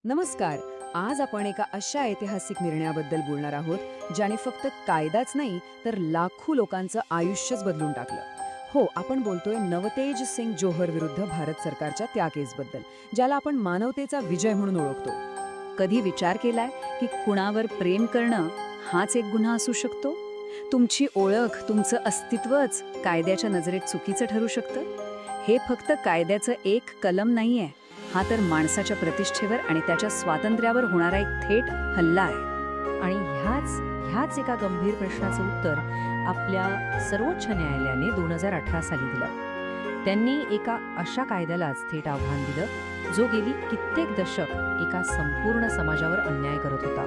नमस्कार. आज आपण एका अशा ऐतिहासिक निर्णयाबद्दल बोलणार आहोत ज्याने फक्त कायदाच नाही तर लाखो लोकांचं आयुष्यच बदलून टाकलं. हो, आपण बोलतोय नवतेज सिंग जोहर विरुद्ध भारत सरकारच्या त्या केसबद्दल, ज्याला आपण मानवतेचा विजय म्हणून ओळखतो. कधी विचार केलाय की कुणावर प्रेम करणं हाच एक गुन्हा असू शकतो? तुमची ओळख, तुमचं अस्तित्वच कायद्याच्या नजरेत चुकीचं ठरू शकतं. हे फक्त कायद्याचं एक कलम नाहीये, हा तर माणसाच्या प्रतिष्ठेवर आणि त्याच्या स्वातंत्र्यावर होणारा एक थेट हल्ला आहे. आणि ह्याच एका गंभीर प्रश्नाचं उत्तर आपल्या सर्वोच्च न्यायालयाने 2018 साली दिलं. त्यांनी एका अशा कायद्यालाच थेट आव्हान दिलं जो गेली कित्येक दशक एका संपूर्ण समाजावर अन्याय करत होता.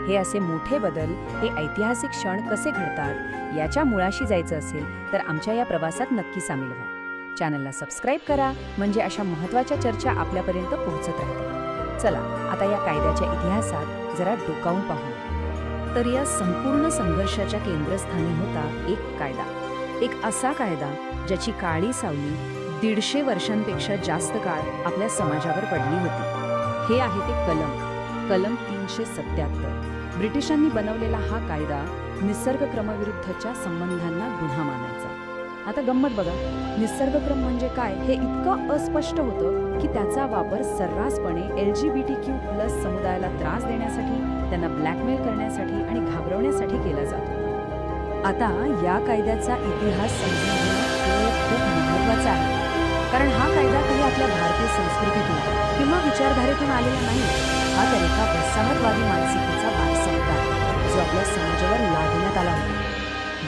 हे असे मोठे बदल, हे ऐतिहासिक क्षण कसे घडतात याच्या मुळाशी जायचं असेल तर आमच्या या प्रवासात नक्की सामील व्हा. चॅनलला सबस्क्राईब करा, म्हणजे अशा महत्त्वाच्या चर्चा आपल्यापर्यंत पोहोचत राहतील. चला आता या कायद्याच्या इतिहासात जरा डोकावून पाहू. तर या संपूर्ण संघर्षाच्या केंद्रस्थानी होता एक कायदा, एक असा कायदा ज्याची काळी सावली 150 वर्षांपेक्षा जास्त काळ आपल्या समाजावर पडली होती. हे आहे ते कलम 377. ब्रिटिशांनी बनवलेला हा कायदा निसर्गक्रमविरुद्धच्या संबंधांना गुन्हा मानायचा. आता गंमत बघा, निसर्गक्रम म्हणजे काय हे इतकं अस्पष्ट होतं की त्याचा वापर सर्रासपणे LGBTQ+ समुदायाला त्रास देण्यासाठी, त्यांना ब्लॅकमेल करण्यासाठी आणि घाबरवण्यासाठी केला जातो. आता या कायद्याचा इतिहास समजून घेणं खूप महत्त्वाचा आहे, कारण हा कायदा काही आपल्या भारतीय संस्कृतीतून किंवा विचारधारेतून आलेला नाही. हा तर एका वसाहतवादी मानसिकतेचा वारसा होता जो आपल्या समाजावर लादण्यात आला होता.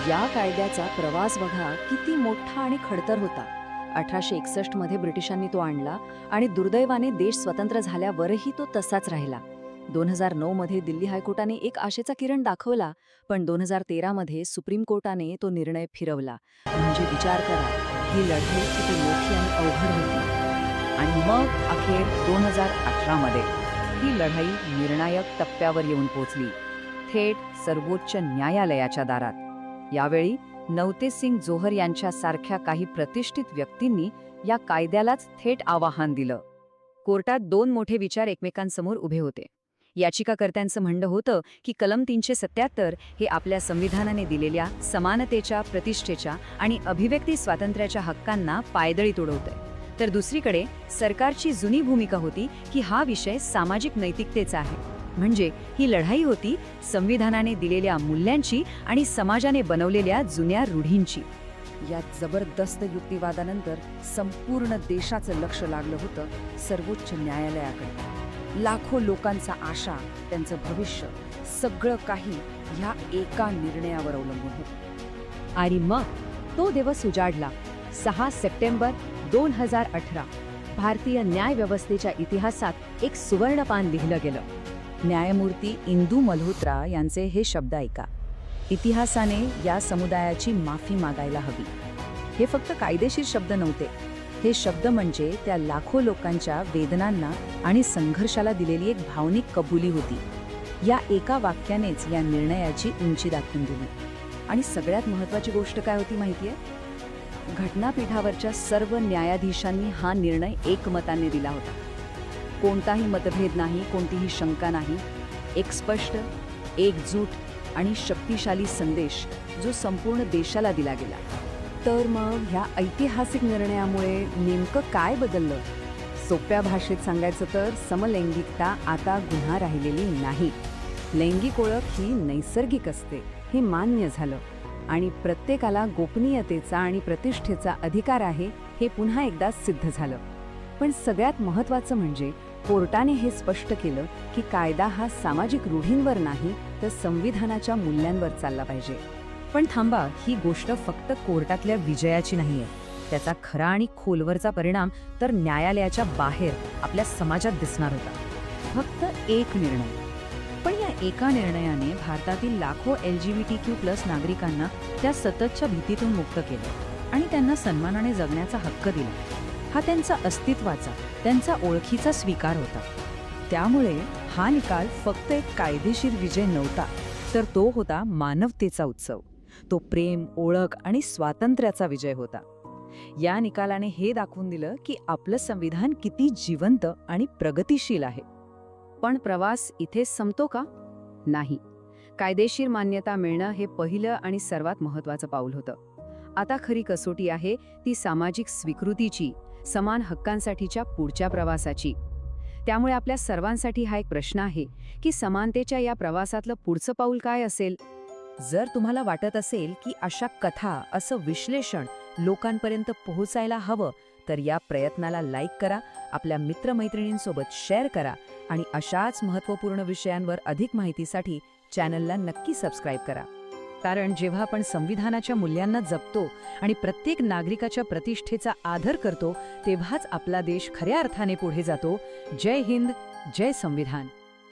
या कायद्याचा प्रवास बघा किती मोठा आणि खडतर होता. 1861 मध्ये ब्रिटिशांनी तो आणला आणि दुर्दैवाने देश स्वतंत्र झाल्यावरही तो तसाच राहिला. 2009 मध्ये दिल्ली हायकोर्टाने एक आशेचा किरण दाखवला, पण 2013 मध्ये सुप्रीम कोर्टाने तो निर्णय फिरवला. म्हणजे विचार करा, ही लढाई किती मोठी आणि अवघड होती. आणि मग अखेर 2018 मध्ये ही लढाई निर्णायक टप्प्यावर येऊन पोहोचली, थेट सर्वोच्च न्यायालयाच्या दारात. यावेळी नवतेज सिंग जोहर यांच्यासारख्या काही प्रतिष्ठित व्यक्तींनी या कायद्यालाच थेट आवाहन दिलं. कोर्टात दोन मोठे विचार एकमेकांसमोर उभे होते. याचिकाकर्त्यांचं म्हणणं होतं की कलम 377 हे आपल्या संविधानाने दिलेल्या समानतेच्या, प्रतिष्ठेच्या आणि अभिव्यक्ती स्वातंत्र्याच्या हक्कांना पायदळी तुडवतंय. तर दुसरीकडे सरकारची जुनी भूमिका होती की हा विषय सामाजिक नैतिकतेचा आहे. म्हणजे ही लढाई होती संविधानाने दिलेल्या मूल्यांची आणि समाजाने बनवलेल्या जुन्या रूढींची. या जबरदस्त युक्तिवादानंतर संपूर्ण देशाचं लक्ष लागलं होतं सर्वोच्च न्यायालयाकडे. लाखो लोकांचा आशा, त्यांचं भविष्य, सगळं काही ह्या एका निर्णयावर अवलंबून होतं. आणि मग तो दिवस उजाडला. 6 सप्टेंबर 2018. भारतीय न्यायव्यवस्थेच्या इतिहासात एक सुवर्णपान लिहिलं गेलं. न्यायमूर्ती इंदू मल्होत्रा यांचे हे शब्द ऐका: इतिहासाने या समुदायाची माफी मागायला हवी. हे फक्त कायदेशीर शब्द नव्हते, हे शब्द म्हणजे त्या लाखो लोकांच्या वेदनांना आणि संघर्षाला दिलेली एक भावनिक कबुली होती. या एका वाक्यानेच या निर्णयाची उंची दाखवून दिली. आणि सगळ्यात महत्त्वाची गोष्ट काय होती माहितीये? घटनापीठावरच्या सर्व न्यायाधीशांनी हा निर्णय एकमताने दिला होता. कोणताही मतभेद नाही, कोणतीही शंका नाही. एक स्पष्ट, एकजूट आणि शक्तिशाली संदेश जो संपूर्ण देशाला दिला गेला. तर मग ह्या ऐतिहासिक निर्णयामुळे नेमकं काय बदललं? सोप्या भाषेत सांगायचं तर समलैंगिकता आता गुन्हा राहिलेली नाही. लैंगिक ओळख ही नैसर्गिक असते हे मान्य झालं. आणि प्रत्येकाला गोपनीयतेचा आणि प्रतिष्ठेचा अधिकार आहे हे पुन्हा एकदा सिद्ध झालं. पण सगळ्यात महत्त्वाचं म्हणजे कोर्टाने हे स्पष्ट केलं की कायदा हा सामाजिक रूढींवर नाही तर संविधानाच्या मूल्यांवर चालला पाहिजे. पण थांबा, ही गोष्ट फक्त कोर्टातल्या विजयाची नाहीये. त्याचा खरा आणि खोलवरचा परिणाम तर न्यायालयाच्या बाहेर आपल्या समाजात दिसणार होता. फक्त एक निर्णय, पण या एका निर्णयाने भारतातील लाखो LGBTQ+ नागरिकांना त्या सततच्या भीतीतून मुक्त केलं आणि त्यांना सन्मानाने जगण्याचा हक्क दिला. हा त्यांचा अस्तित्वाचा, त्यांचा ओळखीचा स्वीकार होता. त्यामुळे हा निकाल फक्त एक कायदेशीर विजय नव्हता, तर तो होता मानवतेचा उत्सव. तो प्रेम, ओळख आणि स्वातंत्र्याचा विजय होता. या निकालाने हे दाखवून दिलं की आपलं संविधान किती जिवंत आणि प्रगतिशील आहे. पण प्रवास इथेच संपतो का? नाही. कायदेशीर मान्यता मिळणं हे पहिलं आणि सर्वात महत्त्वाचं पाऊल होतं. आता खरी कसोटी आहे ती सामाजिक स्वीकृतीची, समान हक्कांसाठीच्या पुढच्या प्रवासाची. त्यामुळे आपल्या सर्वांसाठी हा एक प्रश्न आहे की समानतेच्या या प्रवासातलं पुढचं पाऊल काय असेल? जर तुम्हाला वाटत असेल की अशा कथा, असं विश्लेषण लोकांपर्यंत पोहोचायला हवं, तर या प्रयत्नाला लाईक करा, आपल्या मित्रमैत्रिणींसोबत शेअर करा आणि अशाच महत्त्वपूर्ण विषयांवर अधिक माहितीसाठी चॅनलला नक्की सबस्क्राईब करा. कारण जेव्हा आपण संविधानाच्या मूल्यांना जपतो आणि प्रत्येक नागरिकाच्या प्रतिष्ठेचा आदर करतो, तेव्हाच आपला देश खऱ्या अर्थाने पुढे जातो. जय हिंद, जय संविधान.